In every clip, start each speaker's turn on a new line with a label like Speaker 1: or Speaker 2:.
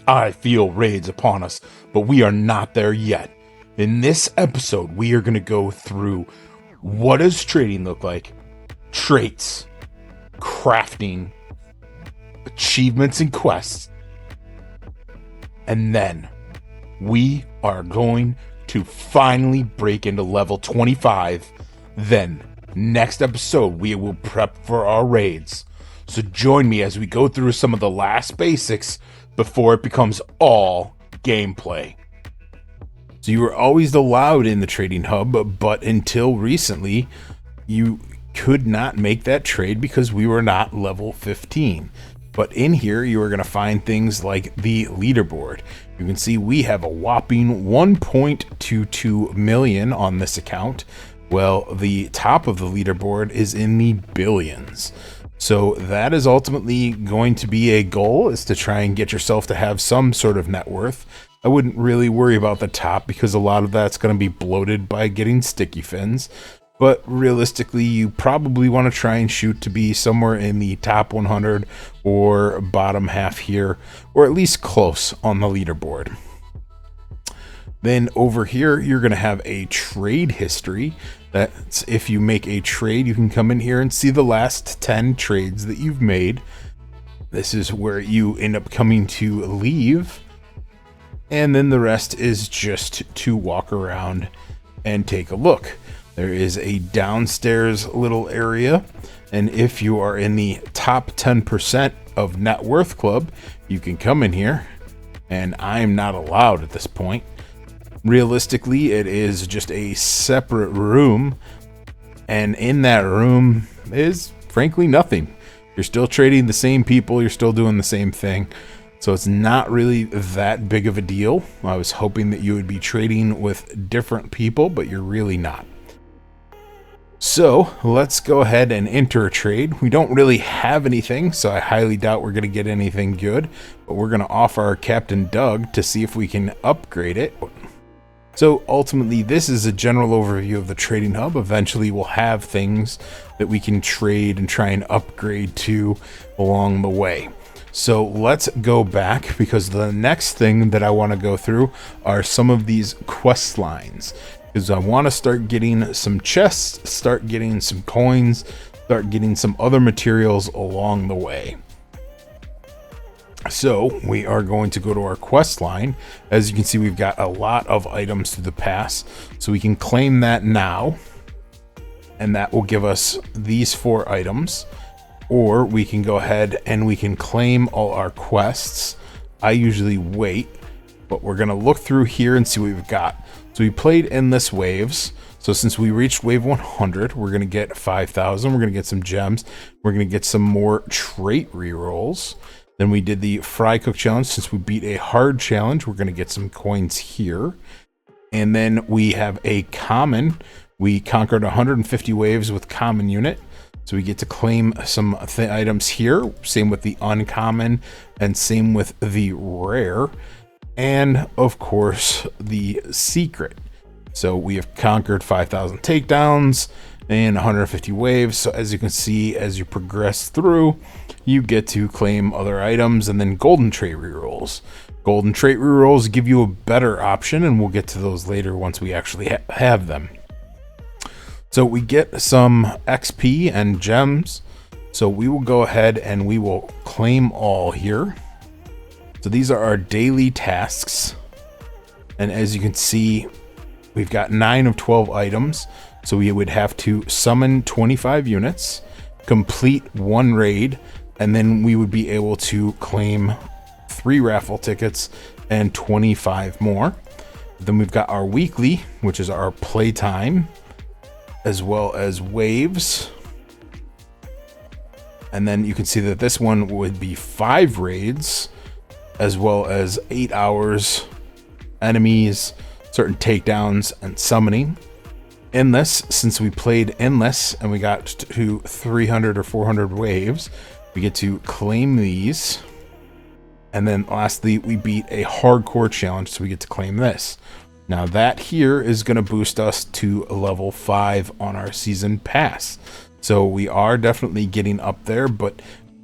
Speaker 1: I feel raids upon us, but we are not there yet. In this episode, we are going to go through what does trading look like, traits, crafting, achievements and quests, and then we are going to finally break into level 25. Then, next episode, we will prep for our raids. So join me as we go through some of the last basics before it becomes all gameplay. So you were always allowed in the trading hub, but until recently, you could not make that trade because we were not level 15. But in here, you are going to find things like the leaderboard. You can see we have a whopping 1.22 million on this account. Well, the top of the leaderboard is in the billions. So that is ultimately going to be a goal, is to try and get yourself to have some sort of net worth. I wouldn't really worry about the top because a lot of that's going to be bloated by getting sticky fins. But realistically, you probably want to try and shoot to be somewhere in the top 100 or bottom half here, or at least close on the leaderboard. Then over here, you're going to have a trade history. That's if you make a trade, you can come in here and see the last 10 trades that you've made. This is where you end up coming to leave. And then the rest is just to walk around and take a look. There is a downstairs little area. And if you are in the top 10% of net worth club, you can come in here. And I'm not allowed at this point. Realistically, it is just a separate room, and in that room is frankly nothing. You're still trading the same people, you're still doing the same thing, so it's not really that big of a deal. I was hoping that you would be trading with different people, but you're really not. So let's go ahead and enter a trade. We don't really have anything, so I highly doubt we're going to get anything good, but we're going to offer our Captain Doug to see if we can upgrade it. So ultimately, this is a general overview of the trading hub. Eventually, we'll have things that we can trade and try and upgrade to along the way. So let's go back, because the next thing that I want to go through are some of these quest lines. Because I want to start getting some chests, start getting some coins, start getting some other materials along the way. So we are going to go to our quest line. As you can see, we've got a lot of items to the pass, so we can claim that now, and that will give us these 4 items. Or we can go ahead and we can claim all our quests. I usually wait, but we're gonna look through here and see what we've got. So we played endless waves. So since we reached wave 100, we're gonna get 5,000. We're gonna get some gems. We're gonna get some more trait rerolls. Then we did the fry cook challenge. Since we beat a hard challenge, we're going to get some coins here. And then we have a common. We conquered 150 waves with common unit. So we get to claim some items here. Same with the uncommon and same with the rare. And of course, the secret. So we have conquered 5,000 takedowns and 150 waves. So as you can see, as you progress through, you get to claim other items, and then golden trait rerolls. Golden trait rerolls give you a better option, and we'll get to those later once we actually have them. So we get some XP and gems. So we will go ahead and we will claim all here. So these are our daily tasks. And as you can see, we've got 9 of 12 items. So we would have to summon 25 units, complete 1 raid, and then we would be able to claim 3 raffle tickets and 25 more. Then we've got our weekly, which is our playtime, as well as waves. And then you can see that this one would be 5 raids, as well as 8 hours, enemies, certain takedowns, and summoning. Endless, since we played endless and we got to 300 or 400 waves, we get to claim these. And then lastly, we beat a hardcore challenge, so we get to claim this. Now that here is going to boost us to level 5 on our season pass. So we are definitely getting up there, but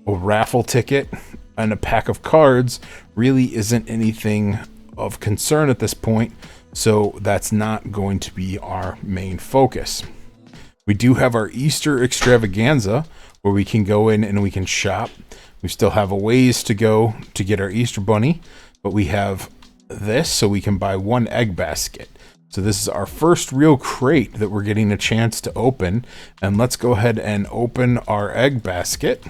Speaker 1: a raffle ticket and a pack of cards really isn't anything of concern at this point, so that's not going to be our main focus. We do have our Easter extravaganza where we can go in and we can shop. We still have a ways to go to get our Easter bunny, but we have this so we can buy 1 egg basket. So this is our first real crate that we're getting a chance to open, and let's go ahead and open our egg basket.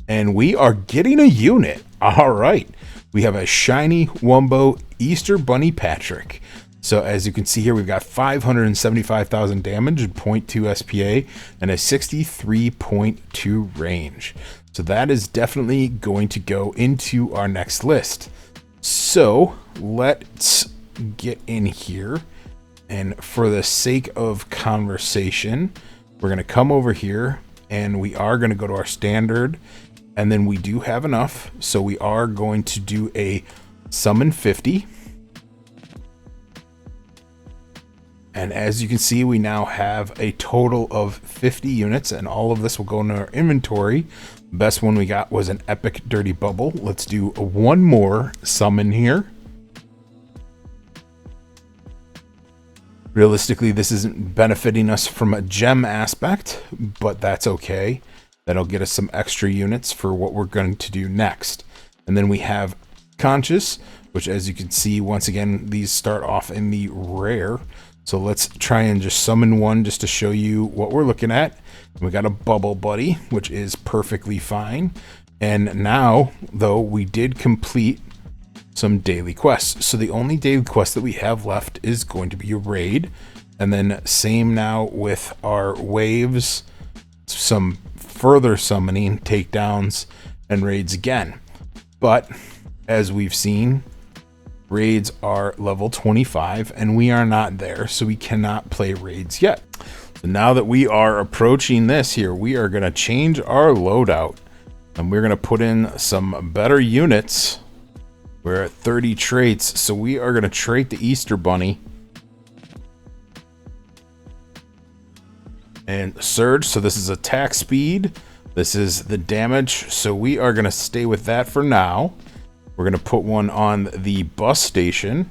Speaker 1: And we are getting a unit. All right. We have a shiny Wumbo Easter Bunny Patrick. So as you can see here, we've got 575,000 damage, 0.2 SPA, and a 63.2 range. So that is definitely going to go into our next list. So let's get in here. And for the sake of conversation, we're going to come over here and we are going to go to our standard. And then we do have enough. So we are going to do a summon 50. And as you can see, we now have a total of 50 units, and all of this will go in our inventory. The best one we got was an epic dirty bubble. Let's do one more summon here. Realistically, this isn't benefiting us from a gem aspect, but that's okay. That'll get us some extra units for what we're going to do next. And then we have conscious, which as you can see, once again, these start off in the rare. So let's try and just summon one just to show you what we're looking at. We got a bubble buddy, which is perfectly fine. And now, though, we did complete some daily quests. So the only daily quest that we have left is going to be a raid. And then same now with our waves, some further summoning, takedowns, and raids again. But as we've seen, raids are level 25 and we are not there, so we cannot play raids yet. So now that we are approaching this here, we are going to change our loadout and we're going to put in some better units. We're at 30 traits, so we are going to trait the Easter bunny and surge. So this is attack speed, this is the damage, so we are going to stay with that for now. We're going to put one on the bus station.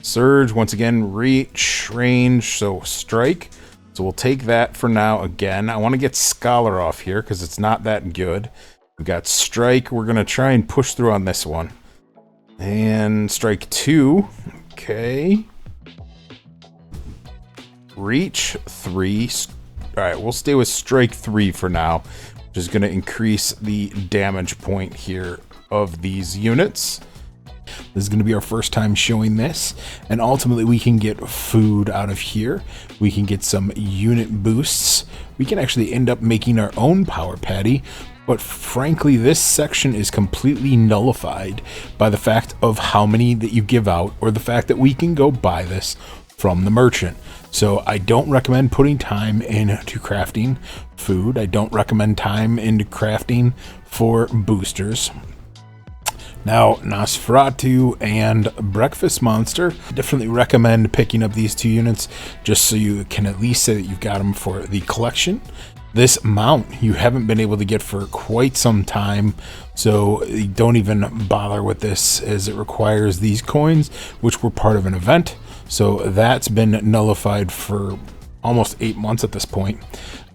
Speaker 1: Surge, once again, reach, range, so strike. So we'll take that for now again. I want to get Scholar off here because it's not that good. We've got strike. We're going to try and push through on this one. And strike 2. Okay. Reach 3. All right, we'll stay with strike 3 for now, which is going to increase the damage point here of these units. This is going to be our first time showing this, and ultimately we can get food out of here. We can get some unit boosts. We can actually end up making our own power patty, but frankly this section is completely nullified by the fact of how many that you give out, or the fact that we can go buy this from the merchant. So I don't recommend putting time into crafting food. I don't recommend time into crafting for boosters. Now, Nosferatu and Breakfast Monster, definitely recommend picking up these 2 units just so you can at least say that you've got them for the collection. This mount you haven't been able to get for quite some time, so don't even bother with this as it requires these coins, which were part of an event. So that's been nullified for almost 8 months at this point.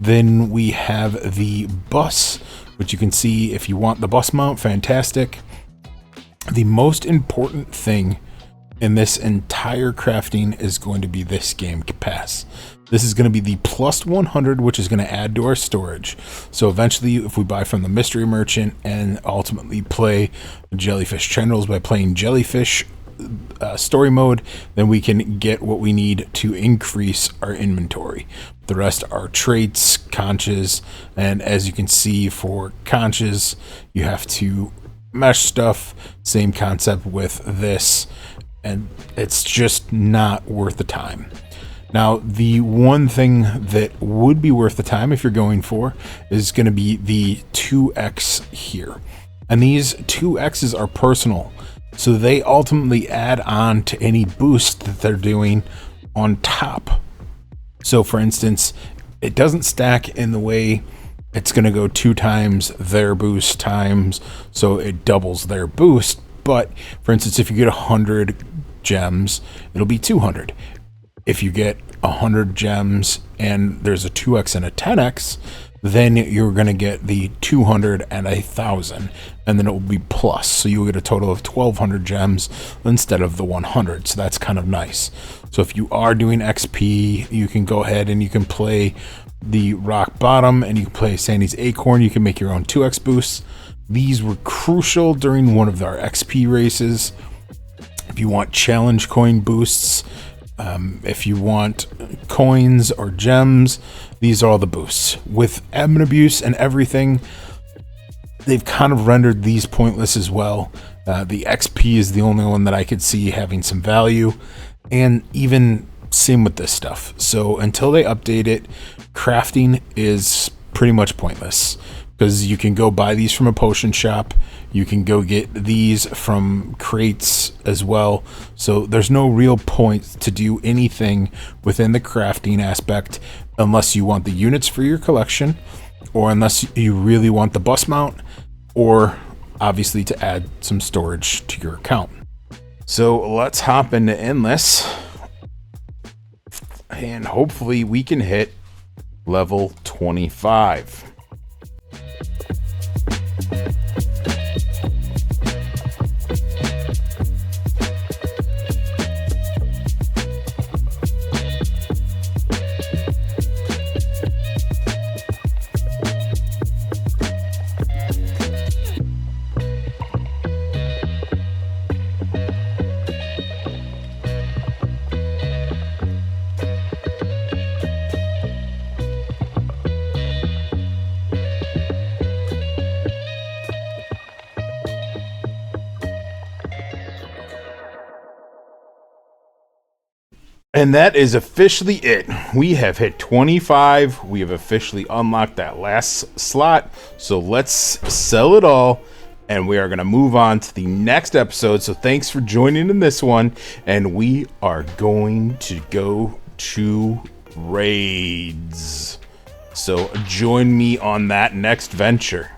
Speaker 1: Then we have the bus, which you can see if you want the bus mount, fantastic. The most important thing in this entire crafting is going to be this game pass. This is going to be the plus 100, which is going to add to our storage. So eventually, if we buy from the mystery merchant and ultimately play Jellyfish Generals by playing Jellyfish story mode, then we can get what we need to increase our inventory. The rest are traits, conches, and as you can see for conches, you have to mesh stuff. Same concept with this, and it's just not worth the time. Now, the one thing that would be worth the time if you're going for is going to be the 2x here. And these 2x's are personal, so they ultimately add on to any boost that they're doing on top. So for instance, it doesn't stack in the way it's going to go 2 times their boost times, so it doubles their boost. But for instance, if you get 100 gems, it'll be 200. If you get 100 gems and there's a 2x and a 10x, then you're going to get the 200 and 1,000, and then it will be plus. So you'll get a total of 1,200 gems instead of the 100. So that's kind of nice. So if you are doing XP, you can go ahead and you can play the rock bottom, and you can play Sandy's acorn. You can make your own 2x boosts. These were crucial during one of our XP races. If you want challenge coin boosts, if you want coins or gems, these are all the boosts. With admin abuse and everything, they've kind of rendered these pointless as well. The XP is the only one that I could see having some value, and even same with this stuff. So until they update it, crafting is pretty much pointless, because you can go buy these from a potion shop. You can go get these from crates as well. So there's no real point to do anything within the crafting aspect unless you want the units for your collection, or unless you really want the bus mount, or obviously to add some storage to your account. So let's hop into Endless, and hopefully we can hit level 25. And that is officially it. We have hit 25. We have officially unlocked that last slot. So let's sell it all, and we are going to move on to the next episode. So thanks for joining in this one, and we are going to go to raids. So join me on that next venture.